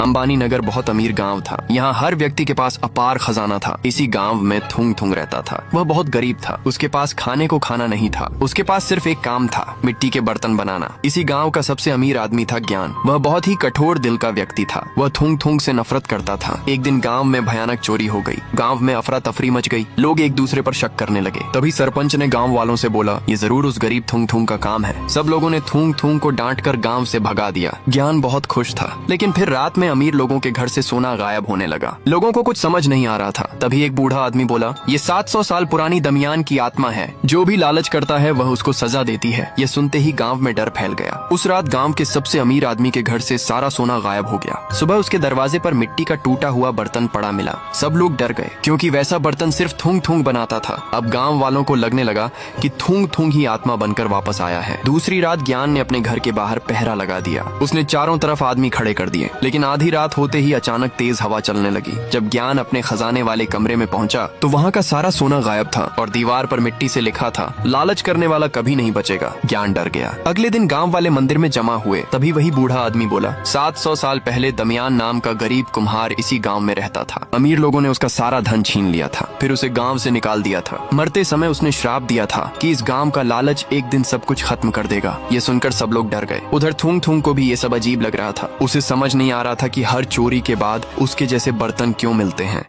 अंबानी नगर बहुत अमीर गांव था। यहाँ हर व्यक्ति के पास अपार खजाना था। इसी गांव में थुंग थुंग रहता था। वह बहुत गरीब था। उसके पास खाने को खाना नहीं था। उसके पास सिर्फ एक काम था, मिट्टी के बर्तन बनाना। इसी गांव का सबसे अमीर आदमी था ज्ञान। वह बहुत ही कठोर दिल का व्यक्ति था। वह थुंग थुंग से नफरत करता था। एक दिन गांव में भयानक चोरी हो गई। गांव में अफरा तफरी मच गई। लोग एक दूसरे पर शक करने लगे। तभी सरपंच ने गांव वालों से बोला, ये जरूर उस गरीब थुंग थुंग का काम है। सब लोगों ने थुंग थुंग को डांट कर गांव से भगा दिया। ज्ञान बहुत खुश था। लेकिन फिर रात में अमीर लोगों के घर से सोना गायब होने लगा। लोगों को कुछ समझ नहीं आ रहा था। तभी एक बूढ़ा आदमी बोला, ये 700 साल पुरानी दमियान की आत्मा है। जो भी लालच करता है वह उसको सजा देती है। ये सुनते ही गांव में डर फैल गया। उस रात गांव के सबसे अमीर आदमी के घर से सारा सोना गायब हो गया। सुबह उसके दरवाजे पर मिट्टी का टूटा हुआ बर्तन पड़ा मिला। सब लोग डर गए, क्योंकि वैसा बर्तन सिर्फ थुंग थुंग बनाता था। अब गांव वालों को लगने लगा कि थुंग थुंग ही आत्मा बनकर वापस आया है। दूसरी रात ज्ञान ने अपने घर के बाहर पहरा लगा दिया। उसने चारों तरफ आदमी खड़े कर दिए। लेकिन आधी रात होते ही अचानक तेज हवा चलने लगी। जब ज्ञान अपने खजाने वाले कमरे में पहुंचा तो वहाँ का सारा सोना गायब था और दीवार पर मिट्टी से लिखा था, लालच करने वाला कभी नहीं बचेगा। ज्ञान डर गया। अगले दिन गांव वाले मंदिर में जमा हुए। तभी वही बूढ़ा आदमी बोला, 700 साल पहले दमियान नाम का गरीब कुम्हार इसी गांव में रहता था। अमीर लोगों ने उसका सारा धन छीन लिया था, फिर उसे गांव से निकाल दिया था। मरते समय उसने श्राप दिया था कि इस गांव का लालच एक दिन सब कुछ खत्म कर देगा। ये सुनकर सब लोग डर गए। उधर थुंग थुंग को भी ये सब अजीब लग रहा था। उसे समझ नहीं आ रहा था कि हर चोरी के बाद उसके जैसे बर्तन क्यों मिलते हैं।